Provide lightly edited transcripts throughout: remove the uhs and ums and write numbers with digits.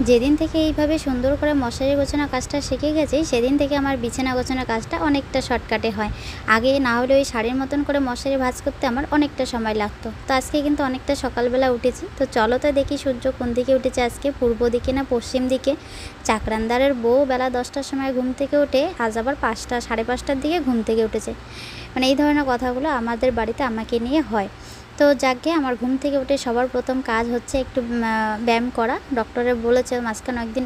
যেদিন থেকে এইভাবে সুন্দর করে মশারি গোছানো কাজটা শিখে গেছি, সেদিন থেকে আমার বিছানা গোছানোর কাজটা অনেকটা শর্টকাটে হয়। আগে না হলে ওই শাড়ির মতন করে মশারি ভাঁজ করতে আমার অনেকটা সময় লাগতো। তো আজকে কিন্তু অনেকটা সকালবেলা উঠেছি। তো চলো তো দেখি সূর্য কোন দিকে উঠেছে আজকে, পূর্ব দিকে না পশ্চিম দিকে। চাকরান্দারের বউ বেলা 10টার সময় ঘুম থেকে উঠে আজ আবার 5টা, সাড়ে 5টার দিকে ঘুম থেকে উঠেছে। মানে এই ধরনের কথাগুলো আমাদের বাড়িতে আমাকে নিয়ে হয়। তো যাকে আমার ঘুম থেকে উঠে সবার প্রথম কাজ হচ্ছে একটু ব্যায়াম করা। ডক্টরে বলেছে মাঝখানে একদিন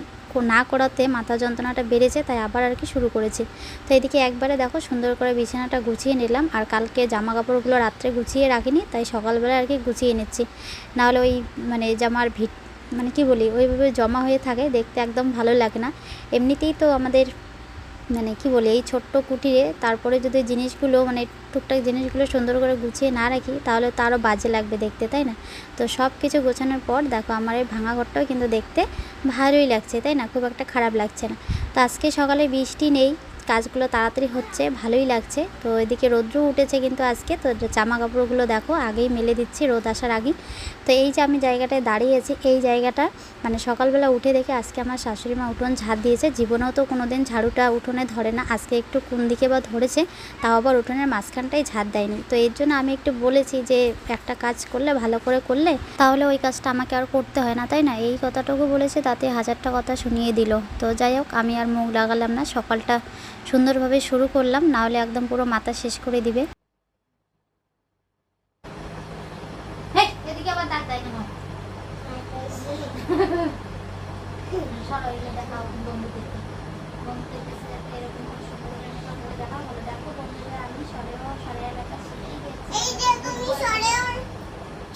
না করাতে মাথা যন্ত্রণাটা বেড়েছে, তাই আবার আর কি শুরু করেছি। তো এদিকে একবারে দেখো সুন্দর করে বিছানাটা গুছিয়ে নিলাম, আর কালকে জামা কাপড়গুলো রাত্রে গুছিয়ে রাখিনি, তাই সকালবেলা আর কি গুছিয়ে নিচ্ছি। নাহলে ওই মানে জামার মানে কি বলি, ওইভাবে জমা হয়ে থাকে, দেখতে একদম ভালো লাগে না। এমনিতেই তো আমাদের মানে কি বলি, এই ছোট্ট কুটিরে তারপরে যদি জিনিসগুলো মানে টুকটাক জিনিসগুলো সুন্দর করে গুছিয়ে না রাখি, তাহলে তো আরও বাজে লাগবে দেখতে, তাই না? তো সব কিছু গোছানোর পর দেখো আমার এই ভাঙা ঘরটাও কিন্তু দেখতে ভালোই লাগছে, তাই না? খুব একটা খারাপ লাগছে না। তো আজকে সকালে বৃষ্টি নেই, কাজগুলো তাড়াতাড়ি হচ্ছে, ভালোই লাগছে। তো এদিকে রৌদ্র উঠেছে কিন্তু আজকে, তো জামা কাপড়গুলো দেখো আগেই মেলে দিচ্ছি রোদ আসার আগেই। তো এই যে আমি জায়গাটায় দাঁড়িয়েছি, এই জায়গাটা মানে সকালবেলা উঠে দেখে আজকে আমার শাশুড়ি মা উঠোন ঝাড় দিয়েছে। জীবনেও তো কোনো দিন ঝাড়ুটা উঠোনে ধরে না, আজকে একটু কোন দিকে বা ধরেছে, তাও আবার উঠোনের মাঝখানটাই ঝাড় দেয়নি। তো এর জন্য আমি একটু বলেছি যে একটা কাজ করলে ভালো করে করলে তাহলে ওই কাজটা আমাকে আর করতে হয় না, তাই না? এই কথাটুকু বলেছে, তাতে হাজারটা কথা শুনিয়ে দিল। তো যাই হোক, আমি আর মুখ লাগালাম না, সকালটা সুন্দরভাবে শুরু করলাম, নাহলে একদম পুরো মাথা শেষ করে দিবে। এদিকে আবার দাগ দেয় কেন? সরো, এগুলো দেখাও বন্ধুদেরকে। বন্ধুদেরকে এরকম দেখাও, বলে দেখো বন্ধুরা আমি সরেও সরে এলাকা শিখেই গেছি। এই যে তুমি সরেও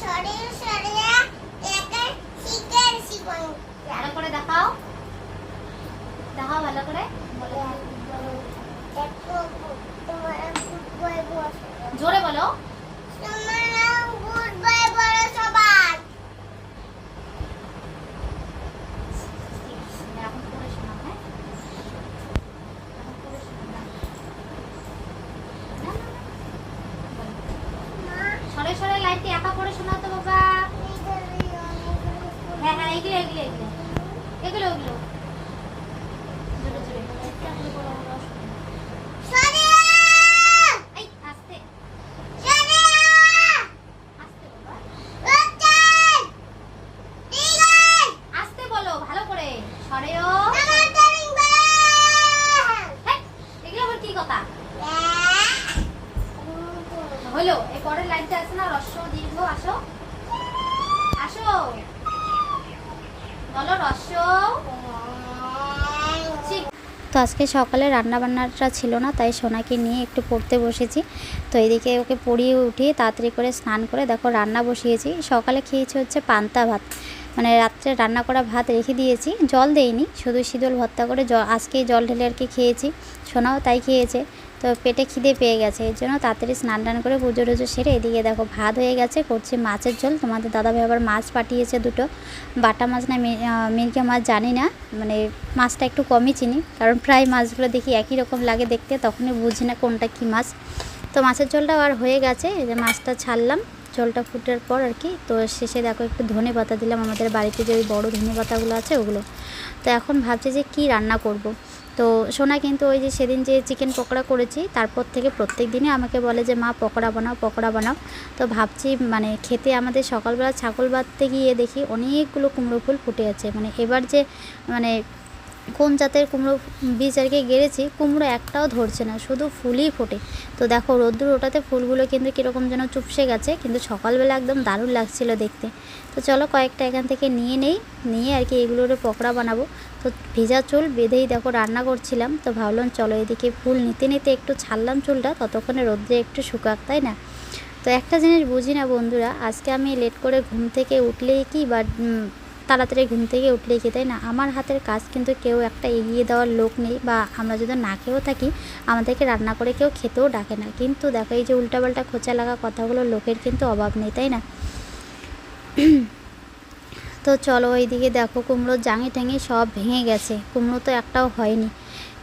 সরেও সরে এলাকা শিখেছি। ভালো করে দেখাও, দেখাও ভালো করে, বলো দেখো তোমার গুড বয় বস, জোরে বলো তোমার গুড বয় বলো সবাই। এখন করে শোনাও, হ্যাঁ এখন করে শোনাও। সরে সরে লাইটটি একা করে শোনাও তো বাবা। হ্যাঁ হ্যাঁ, এগুলো এগুলো এগুলো এগুলো এগুলো জোরে জোরে আস্তে আস্তে বলো ভালো করে। সরেও এগুলো আবার কি কথা হলো? এই পরের লাইনটা আছে না, রস্য দীর্ঘ, আসো আসো বলো রস্য। তো আজকে সকালে রান্নাবান্নাটা ছিল না, তাই সোনাকে নিয়ে একটু পড়তে বসেছি। তো এদিকে ওকে পড়িয়ে উঠিয়ে তাড়াতাড়ি করে স্নান করে দেখো রান্না বসিয়েছি। সকালে খেয়েছি হচ্ছে পান্তা ভাত, মানে রাত্রে রান্না করা ভাত রেখে দিয়েছি, জল দেইনি, শুধু শীতল ভর্তা করে আজকেই জল ঢেলে আর কি খেয়েছি। সোনাও তাই খেয়েছে। তো পেটে খিদে পেয়ে গেছে, এর জন্য তাড়াতাড়ি স্নান টান করে পুজো টুজো সেরে এদিকে দেখো ভাত হয়ে গেছে, করছি মাছের ঝোল। তোমাদের দাদাভাই আবার মাছ পাঠিয়েছে দুটো, বাটা মাছ না মিরকা মাছ জানি না, মানে মাছটা একটু কমই চিনি, কারণ প্রায় মাছগুলো দেখি একই রকম লাগে দেখতে, তখনই বুঝি না কোনটা কী মাছ। তো মাছের ঝোলটাও আর হয়ে গেছে, এই যে মাছটা ছাড়লাম ঝোলটা ফুটার পর আর কি। তো শেষে দেখো একটু ধনে পাতা দিলাম, আমাদের বাড়িতে যে ওই বড়ো ধনে পাতাগুলো আছে ওগুলো। তো এখন ভাবছি যে কি রান্না করব। তো সোনা কিন্তু ওই যে সেদিন যে চিকেন পকোড়া করেছি তারপর থেকে প্রত্যেক দিনই আমাকে বলে যে মা পকোড়া বানাও পকোড়া বানাও। তো ভাবছি মানে খেতে আমাদের সকালবেলা ছাগল বাঁধতে গিয়ে দেখি অনেকগুলো কুমড়ো ফুল ফুটে আছে, মানে এবার যে মানে কোন জাতের কুমড়ো বীজ আর কি গেড়েছি, কুমড়ো একটাও ধরছে না, শুধু ফুলই ফোটে। তো দেখো রোদ্দুর ওটাতে ফুলগুলো কিন্তু কীরকম যেন চুপসে গেছে, কিন্তু সকালবেলা একদম দারুণ লাগছিল দেখতে। তো চলো কয়েকটা এখান থেকে নিয়ে আর কি এগুলোর পকোড়া বানাবো। তো ভেজা চুল বেঁধেই দেখো রান্না করছিলাম, তো ভাবলাম চলো এদিকে ফুল নিতে নিতে একটু ছাড়লাম চুলটা, ততক্ষণে রোদ্রে একটু শুকাক, তাই না? তো একটা জিনিস বুঝি না বন্ধুরা, আজকে আমি লেট করে ঘুম থেকে উঠলেই কি বা তাড়াতাড়ি ঘুম থেকে উঠলেই কি, তাই না? আমার হাতের কাজ কিন্তু কেউ একটা এগিয়ে দেওয়ার লোক নেই, বা আমরা যদি না খেয়েও থাকি আমাদেরকে রান্না করে কেউ খেতেও ডাকে না। কিন্তু দেখো এই যে উল্টাপাল্টা খোঁচা লাগা কথাগুলো লোকের কিন্তু অভাব নেই, তাই না? তো চলো এইদিকে দেখো কুমড়োর জাঙি ঠ্যাঙি সব ভেঙে গেছে, কুমড়ো তো একটাও হয়নি।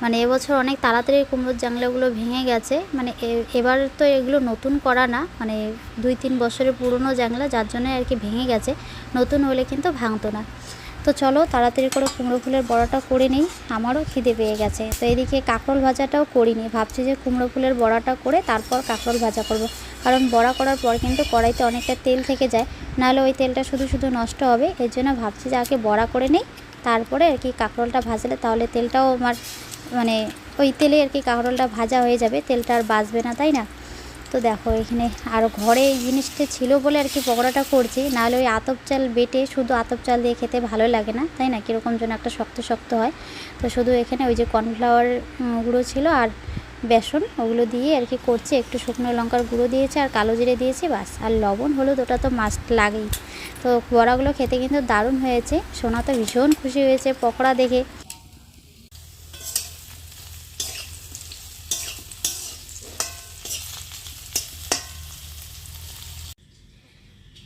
মানে এবছর অনেক তাড়াতাড়ি কুমড়োর জাংলাগুলো ভেঙে গেছে, মানে এবার তো এগুলো নতুন করা না, মানে 2-3 বছরের পুরনো জাংলা, যার জন্য আর কি ভেঙে গেছে, নতুন হলে কিন্তু ভাঙতো না। তো চলো তাড়াতাড়ি করে কুমড়ো ফুলের বড়াটা করে নিই, আমারও খিদে পেয়ে গেছে। তো এদিকে কাঁকরোল ভাজাটাও করিনি, ভাবছি যে কুমড়ো ফুলের বড়াটা করে তারপর কাঁকরোল ভাজা করব। কারণ বড়া করার পর কিন্তু কড়াইতে অনেকটা তেল থেকে যায়, নাহলে ওই তেলটা শুধু শুধু নষ্ট হবে। এর জন্য ভাবছি যে আগে বড়া করে নিই, তারপরে আর কি কাঁকরোলটা ভাজলে তাহলে তেলটাও আমার মানে ওই তেলে আর কি কাঁকরোলটা ভাজা হয়ে যাবে, তেলটা আর বাঁচবে না, তাই না? তো দেখো এখানে আর ঘরে এই জিনিসটা ছিল বলে আর কি পকোড়াটা করছি, নাহলে ওই আতপ চাল বেটে শুধু আতপ চাল দিয়ে খেতে ভালো লাগে না, তাই না? কীরকম যেন একটা শক্ত শক্ত হয়। তো শুধু এখানে ওই যে কর্নফ্লাওয়ার গুঁড়ো ছিল আর বেসন, ওগুলো দিয়ে আর কি করছি। একটু শুকনো লঙ্কার গুঁড়ো দিয়েছি আর কালো জিরে দিয়েছি, বাস। আর লবণ হলুদ ওটা তো মাস্ট লাগেই। তো বড়াগুলো খেতে কিন্তু দারুণ হয়েছে, সোনা তো ভীষণ খুশি হয়েছে পকোড়া দেখে।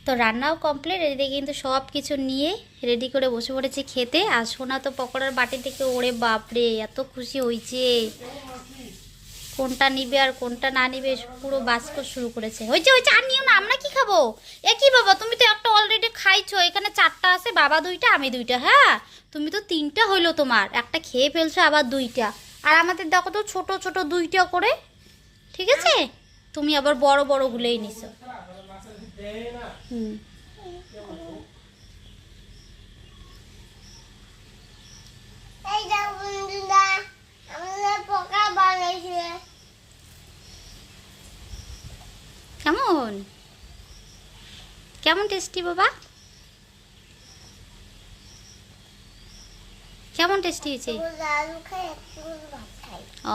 তো রান্নাও কমপ্লিট, এদিকে কিন্তু সব কিছু নিয়ে রেডি করে বসে পড়েছে খেতে। আর সোনা তো পকোড়ার বাটি থেকে ওরে বাপরে এত খুশি হয়েছে, কোনটা নিবে আর কোনটা না নিবে পুরো বাস্ক শুরু করেছে। হয়েছে হয়েছে, আর নিও না, আমরা কি খাবো? এ কি বাবা, তুমি তো একটা অলরেডি খাইছো, এখানে 4টা আছে, বাবা 2টা আমি 2টা। হ্যাঁ, তুমি তো 3টা হইলো, তোমার একটা খেয়ে ফেলছো আবার 2টা। আর আমাদের দেখো তো ছোট ছোট 2টা করে, ঠিক আছে? তুমি আবার বড় বড় গুলোই নিছো। হুম, কেমন কেমন টেস্টি বাবা, কেমন টেস্টি হয়েছে? ও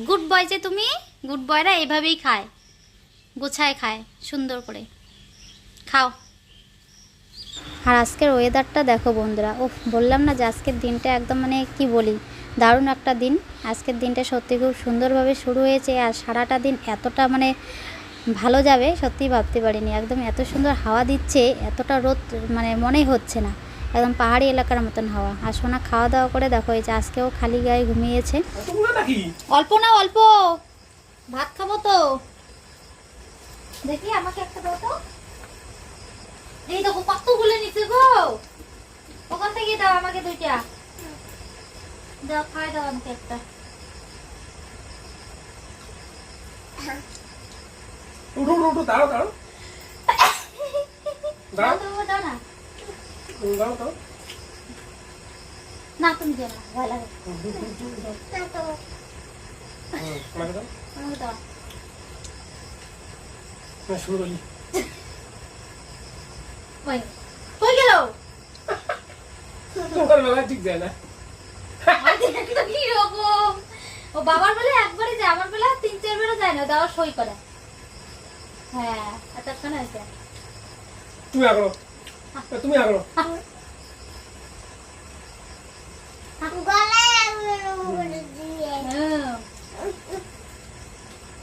গুড বয়, যে তুমি গুড বয়রা এভাবেই খায়, গোছায় খায় সুন্দর করে, খাও। আর আজকের ওয়েদারটা দেখো বন্ধুরা, ও বললাম না যে আজকের দিনটা একদম মানে কি বলি, দারুণ একটা দিন। আজকের দিনটা সত্যি খুব সুন্দরভাবে শুরু হয়েছে, আর সারাটা দিন এতটা মানে ভালো যাবে সত্যিই ভাবতে পারিনি। একদম এত সুন্দর হাওয়া দিচ্ছে, এতটা রোদ মানে মনেই হচ্ছে না, একদম পাহাড়ি এলাকার মতন হাওয়া। আর সোনা খাওয়া দাওয়া করে দেখো এই যে আজকেও খালি গায়ে ঘুমিয়েছে। অল্প না অল্প ভাত খাবো তো, দেখি আমাকে একটা দাও তো। এই দেখো কতগুলো নিচে গো, ওখান থেকে দাও আমাকে 2টা দাও, খাই দাও আমাকে একটা। উঠো উঠো উঠো, দাঁড়াও দাঁড়াও দাঁড়াও দাও না, দাঁড়াও দাঁড়াও। না তুমি দিও না, ভয় লাগে। আমাকে দাও, আমাকে দাও। শুরু করি। কই গেল? তোমার বেলা ঠিক যায় না। কি রকম, ও বাবার বেলা একবারই যায়, আমার বেলা 3-4 বারও যায় না, দাও সই করে। হ্যাঁ এতক্ষণ হয়েছে। তুমি আগলো, তুমি আগলো।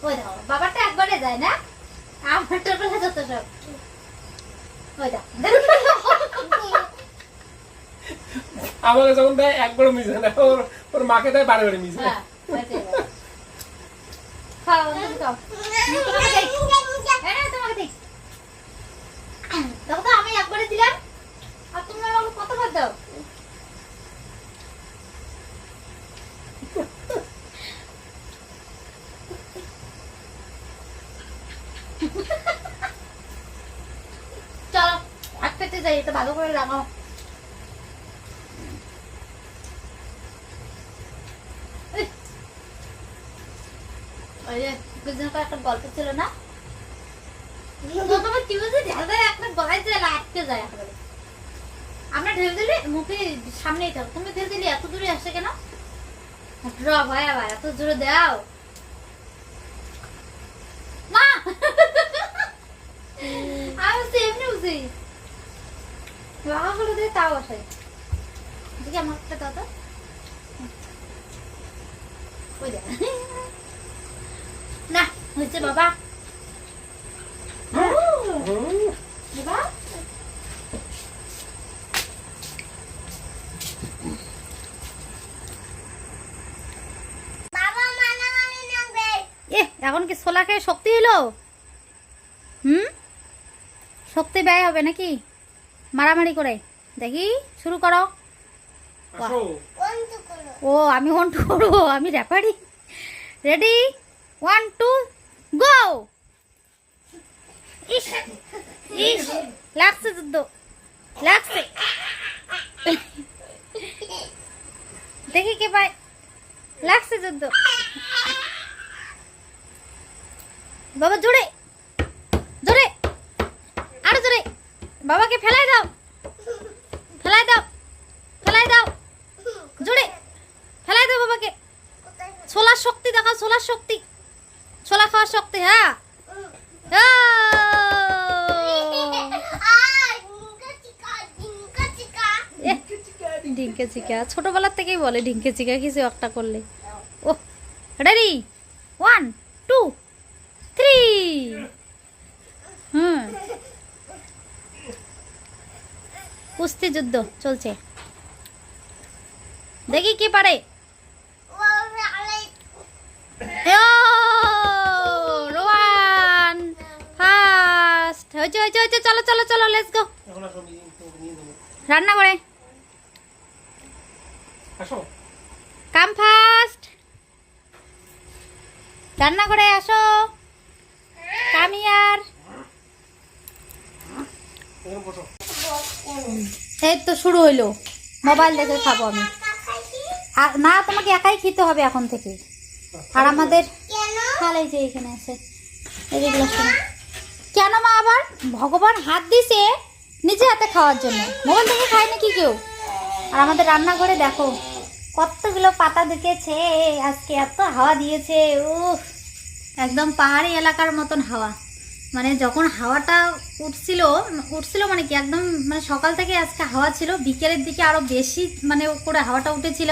ওই দাও বাবারটা একবারে যায় না, আমারটা বেলা যত সব। ওই দাও আমাকে যখন দেয় একবারও মিস হয় না, ওর মাকে দেয় 12 বারে মিস হয়। খাও তুমি খাও, তোমাকে দেই। দেখো তো আমি একবারে দিলাম, আর তুমি আমাকে কতবার দাও? চলো আজ পেতে যাই, এটা ভালো করে লাগাও। ওই যে একটা গল্প ছিল না, তোমার টিউজে ঢালতে একটা গলায় যায় আটকে যায় একেবারে। আমরা ঢেল দিলে মুখে সামনেই থাকো, তুমি ঢেল দিলে এত দূরে আসে কেন? ড্রপ হয় আবার, এত জোরে দাও মা। আমি এমনি বুঝি লাগাগুলো দিয়ে তাও আসে। দেখি আমার একটা দাও তো, ওই দেখ না হচ্ছে বাবা। বাবা এখন কি ছোলা খেয়ে শক্তি এলো? শক্তি ব্যয় হবে নাকি মারামারি করে? দেখি শুরু করো। আসো ও আমি 1 2 করবো, আমি রেফারি। রেডি 1 2 গো। ইস ইস লাগছে যুদ্ধ, লাগছে। দেখি কে পায়, লাগছে যুদ্ধ। বাবা জোরে জোরে, আরো জোরে। বাবাকে ফেলাই দাও, ফেলাই দাও, ফেলাই দাও, জোরে ফেলাই দাও বাবাকে। ছোলার শক্তি দেখাও, ছোলার শক্তি, ছোলা খাওয়ার শক্তি। হ্যাঁ ঢিঙ্কে চিকা ছোটবেলার থেকেই বলে ঢিঙ্কে চিকা কিছু একটা করলে। ও রেডি 1 2 3। কুস্তি যুদ্ধ চলছে, দেখি কে পারে। রোয়ান ফার্স্ট হয়েছে হয়েছে হয়েছে। চলো চলো চলো লেটস গো। এখন আসো, তোমাকে নিয়ে যাবো। রান্না করে আসো। কাম ফার্স্ট, রান্না করে আসো। কাম ইয়ার। এখানে বসো। এই তো শুরু হইলো, মোবাইল দেখে খাবো আমি। আর না, তোমাকে একাই খেতে হবে এখন থেকে। আর আমাদের খালাই যে এখানে আছে, এই যেগুলো শোনো। কেন মা আবার? ভগবান হাত দিছে নিজে হাতে খাওয়ার জন্য, মোবাইল দেখে খায় নাকি কেউ? আর আমাদের রান্নাঘরে দেখো কতগুলো পাতা দিকেছে আজকে, এত হাওয়া দিয়েছে। উফ, একদম পাহাড়ি এলাকার মতন হাওয়া। মানে যখন হাওয়াটা উঠছিল মানে কি একদম মানে সকাল থেকে আজকে হাওয়া ছিল, বিকেলের দিকে আরো বেশি মানে করে হাওয়াটা উঠেছিল।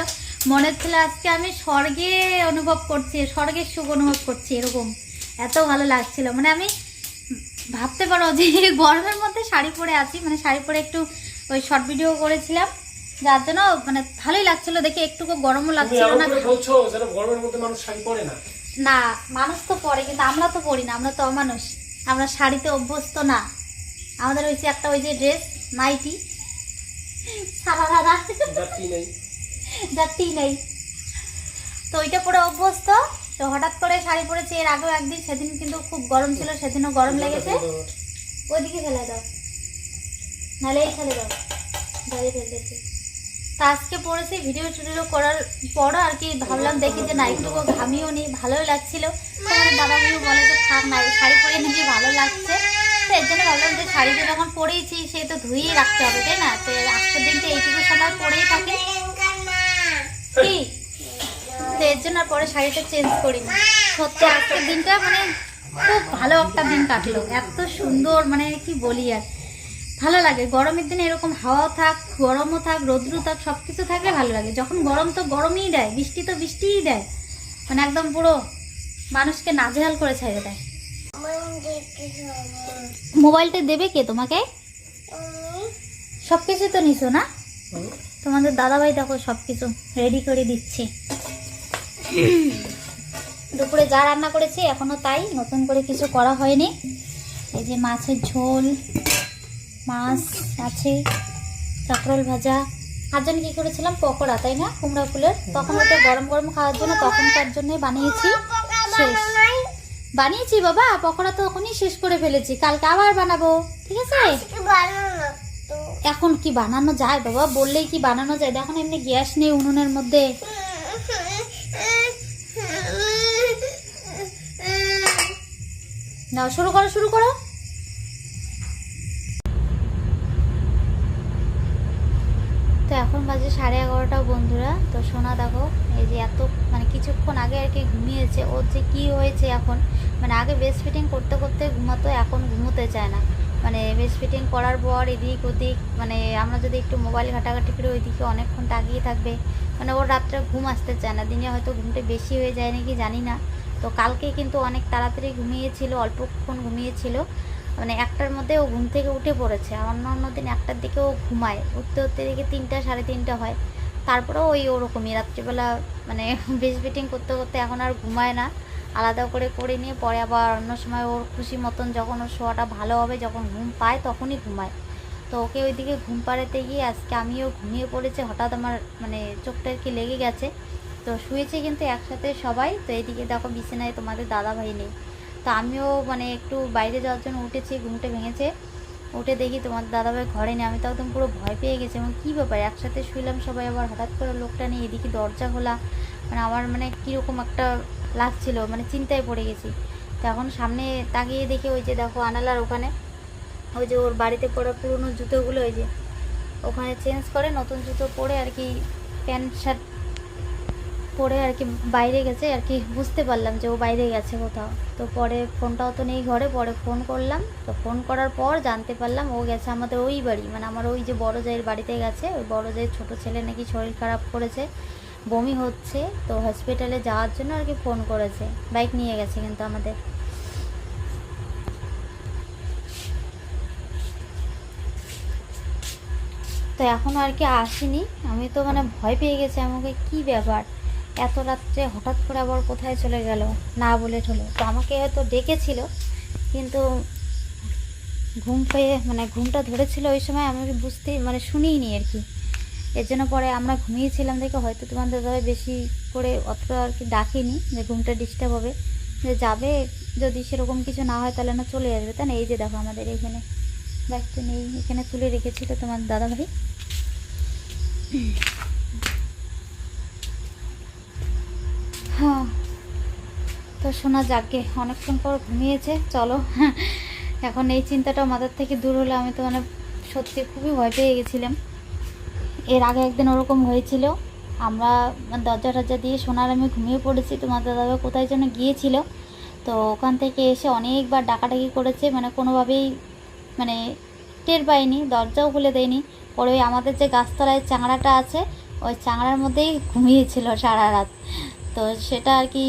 মনে হচ্ছিল আজকে আমি স্বর্গে অনুভব করছি, স্বর্গের সুখ অনুভব করছি, এরকম এত ভালো লাগছিল। মানে আমি ভাবতে পারো যে গরমের মধ্যে শাড়ি পরে আছি, মানে শাড়ি পরে একটু ওই শর্ট ভিডিও করেছিলাম, যার জন্য মানে ভালোই লাগছিল দেখে, একটুকু গরমও লাগছিল না। বলছো যেন গরমের মধ্যে মানুষ শাড়ি পরে না? না, মানুষ তো পরে, কিন্তু আমরা তো পরি না, আমরা তো অমানুষ, আমরা শাড়িতে অভ্যস্ত না। আমাদের হয়েছে একটা ওই যে ড্রেস নাইটি সারা দাদা যাত্রী নেই, তো ওইটা পরে অভ্যস্ত। তো হঠাৎ করে শাড়ি পরেছি এর আগেও একদিন, সেদিন কিন্তু খুব গরম ছিল, সেদিনও গরম লেগেছে। ওইদিকে ফেলে দাও, নাহলে এই ফেলে দাও, দাঁড়িয়ে ফেলতেছি। তা আজকে পরেছি ভিডিও টিডিও করার পরও আর কি ভাবলাম দেখি যে না একটু ঘামিও নি, ভালোই লাগছিল। তোমার দাদাগুলো বলে যে থাক না, এই শাড়ি পরে নিজে ভালো লাগছে, তো এর জন্য ভাবলাম যে শাড়িটা যখন পরেইছি সে তো ধুয়েই রাখতে হবে, তাই না? তো আজকের দিনটা এইটুকু সময় পরেই থাকে কি, তো এর জন্য আর পরে শাড়িটা চেঞ্জ করিনি। সত্যি আজকের দিনটা মানে খুব ভালো একটা দিন কাটলো, এত সুন্দর, মানে কি বলি আর, ভালো লাগে। গরমের দিনে এরকম হাওয়া থাক, গরমও থাক, রৌদ্র থাক, সব কিছু থাকলে ভালো লাগে। যখন গরম তো গরমই দেয়, বৃষ্টি তো বৃষ্টিই দেয়, মানে একদম পুরো মানুষকে নাজেহাল করে ছেড়ে দেয়। মোবাইলটা দেবে কে তোমাকে? সব কিছু তো নিছো না? তোমাদের দাদাভাই দেখো সব কিছু রেডি করে দিচ্ছে। দুপুরে যা রান্না করেছি এখনো তাই, নতুন করে কিছু করা হয়নি। এই যে মাছের ঝোল, মাছ আছে, কাঁকরোল ভাজা, আর জন্য কি করেছিলাম পকোড়া, তাই না, কুমড়া ফুলের। তখন ওটা গরম গরম খাওয়ার জন্য তখনকার জন্য বানিয়েছি, শেষ বানিয়েছি বাবা। পকোড়া তো তখনই শেষ করে ফেলেছি, কালকে আবার বানাবো, ঠিক আছে? এখন কি বানানো যায় বাবা? বললেই কি বানানো যায়? এখন এমনি গ্যাস নেই উনুনের মধ্যে। নাও শুরু করো, শুরু করো। তো এখন বাজে 11:30 বন্ধুরা। তো সোনা দেখো এই যে এত মানে কিছুক্ষণ আগে আর কি ঘুমিয়েছে। ওর যে কি হয়েছে এখন, মানে আগে ব্রেস্ট ফিডিং করতে করতে ঘুমাতো, এখন ঘুমোতে চায় না। মানে ব্রেস্ট ফিডিং করার পর এদিক ওদিক, মানে আমরা যদি একটু মোবাইল ঘাটাঘাটি করে ওইদিকে অনেকক্ষণ তাকিয়ে থাকবে, মানে ওর রাত্রে ঘুম আসতে চায় না। দিনে হয়তো ঘুমটা বেশি হয়ে যায় নাকি জানি না। তো কালকে কিন্তু অনেক তাড়াতাড়ি ঘুমিয়েছিল, অল্পক্ষণ ঘুমিয়েছিল, মানে 1টার মধ্যে ও ঘুম থেকে উঠে পড়েছে। আর অন্য দিন 1টার দিকে ও ঘুমায়, উঠতে উঠতে দিকে 3টা 3:30 হয়। তারপরেও ওই ওরকমই রাত্রিবেলা মানে ব্রেস্ট ফিডিং করতে করতে এখন আর ঘুমায় না, আলাদা করে করে নিয়ে পরে আবার অন্য সময় ওর খুশি মতন যখন ওর শোয়াটা ভালো হবে, যখন ঘুম পায় তখনই ঘুমায়। তো ওকে ওইদিকে ঘুম পাড়াতে গিয়ে আজকে আমিও ঘুমিয়ে পড়েছি, হঠাৎ আমার মানে চোখটা আর কি লেগে গেছে। তো শুয়েছে কিন্তু একসাথে সবাই। তো এইদিকে দেখো বিছানায় তোমাদের দাদাভাই নেই। তো আমিও মানে একটু বাইরে যাওয়ার জন্য উঠেছি, ঘুমটা ভেঙেছে, উঠে দেখি তোমার দাদাভাই ঘরে নেই। আমি তো একদম পুরো ভয় পেয়ে গেছি, এবং কী ব্যাপার একসাথে শুইলাম সবাই, আবার হঠাৎ করে লোকটা নেই, এদিকে দরজা খোলা। মানে আমার মানে কীরকম একটা লাগছিল, মানে চিন্তায় পড়ে গেছি। তো এখন সামনে তাকিয়ে দেখি ওই যে দেখো আনালার ওখানে ওই যে ওর বাড়িতে পরা পুরনো জুতোগুলো ওই যে ওখানে চেঞ্জ করে নতুন জুতো পরে আর কি, প্যান্ট শার্ট পরে আর কি বাইরে গেছে আর কি, বুঝতে পারলাম যে ও বাইরে গেছে কোথাও। তো পরে ফোনটাও তো নেই ঘরে, পরে ফোন করলাম। তো ফোন করার পর জানতে পারলাম ও গেছে আমাদের ওই বাড়ি, মানে আমার ওই যে বড় জায়ের বাড়িতে গেছে। ওই বড় জায়ের ছোটো ছেলে নাকি শরীর খারাপ করেছে, বমি হচ্ছে, তো হসপিটালে যাওয়ার জন্য আর কি ফোন করেছে। বাইক নিয়ে গেছে কিন্তু আমাদের। তো এখনও আর কি আসেনি। আমি তো মানে ভয় পেয়ে গেছি, আমাকে কি ব্যাপার এত রাত্রে হঠাৎ করে আবার কোথায় চলে গেল না বলে ঠলো। তো আমাকে হয়তো ডেকেছিল, কিন্তু ঘুম পেয়ে মানে ঘুমটা ধরেছিল ওই সময়, আমি বুঝতে মানে শুনিনি আর কি। এর জন্য পরে আমরা ঘুমিয়েছিলাম দেখে হয়তো তোমার দাদাভাই বেশি করে অতটা আর কি ডাকিনি, যে ঘুমটা ডিস্টার্ব হবে, যে যাবে যদি সেরকম কিছু না হয় তাহলে না চলে আসবে, তাই না? এই যে দেখো আমাদের এখানে ব্যাগটা নেই, এখানে তুলে রেখেছিল তোমার দাদাভাই। হ্যাঁ, তো শোনা যাকে অনেকক্ষণ পর ঘুমিয়েছে, চলো এখন এই চিন্তাটা মাথার থেকে দূর হলে। আমি তো মানে সত্যি খুবই ভয় পেয়ে গেছিলাম। এর আগে একদিন ওরকম হয়েছিল, আমরা দরজা টরজা দিয়ে সোনার আমি ঘুমিয়ে পড়েছি, তোমার দাদাভাই কোথায় যেন গিয়েছিল। তো ওখান থেকে এসে অনেকবার ডাকাডাকি করেছে, মানে কোনোভাবেই মানে টের পাইনি, দরজাও খুলে দেয়নি। পরে ওই আমাদের যে গাছতলায় চাংড়াটা আছে, ওই চাংড়ার মধ্যেই ঘুমিয়েছিল সারা রাত। তো সেটা আর কি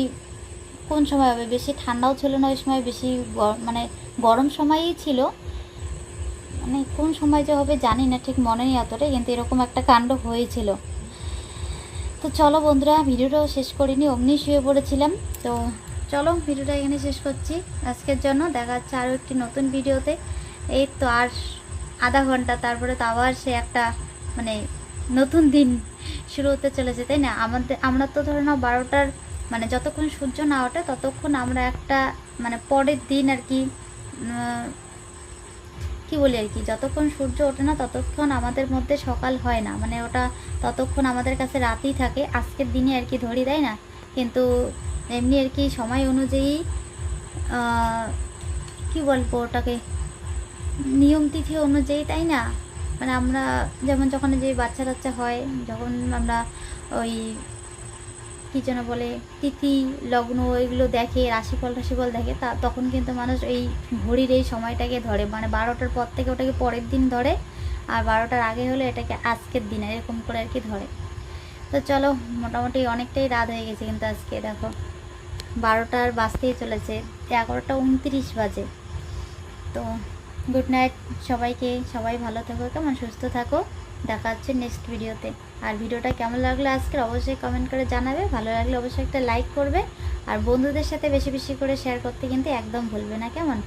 কোন সময় হবে, বেশি ঠান্ডাও ছিল না ওই সময়, বেশি মানে গরম সময়ই ছিল, মানে কোন সময় যে হবে জানি না, ঠিক মনে নেই অতটা, কিন্তু এরকম একটা কাণ্ড হয়েছিল। তো চলো বন্ধুরা, ভিডিওটাও শেষ করিনি, অমনি শুয়ে পড়েছিলাম। তো চলো ভিডিওটা এখানে শেষ করছি আজকের জন্য। দেখা যাচ্ছে আরও একটি নতুন ভিডিওতে। এই তো আর আধা ঘন্টা, তারপরে তো আবার সে একটা মানে নতুন দিন শুরু হতে চলেছে, তাই না? আমরা তো ধরে নাও 12টার মানে যতক্ষণ সূর্য না ওঠে ততক্ষণ আমরা একটা মানে পরের দিন আর কি, কি বলি আর কি, যতক্ষণ সূর্য ওঠে না ততক্ষণ আমাদের মধ্যে সকাল হয় না, মানে ওটা ততক্ষণ আমাদের কাছে রাতই থাকে, আজকের দিনে আর কি ধরি, তাই না? কিন্তু এমনি আর কি সময় অনুযায়ী কি বলবো ওটাকে, নিয়ম তিথি অনুযায়ী, তাই না? মানে আমরা যেমন যখন যে বাচ্চা টাচ্চা হয়, যখন আমরা ওই কী যেন বলে তিথি লগ্ন এগুলো দেখে, রাশিফল টাশিফল দেখে, তখন কিন্তু মানুষ এই ঘড়ির এই সময়টাকে ধরে, মানে 12টার পর থেকে ওটাকে পরের দিন ধরে, আর 12টার আগে হলে এটাকে আজকের দিন, এরকম করে আর কি ধরে। তো চলো, মোটামুটি অনেকটাই রাত হয়ে গেছে, কিন্তু আজকে দেখো 12টার বাজতেই চলেছে, 11টা 29 বাজে। তো গুড নাইট সবাইকে, সবাই ভালো থাকো, কেমন সুস্থ থাকো, দেখা হচ্ছে নেক্সট ভিডিওতে। আর ভিডিওটা কেমন লাগলো আজকের অবশ্যই কমেন্ট করে জানাবে, ভালো লাগলে অবশ্যই একটা লাইক করবে, আর বন্ধুদের সাথে বেশি বেশি করে শেয়ার করতে কিন্তু একদম ভুলবে না, কেমন?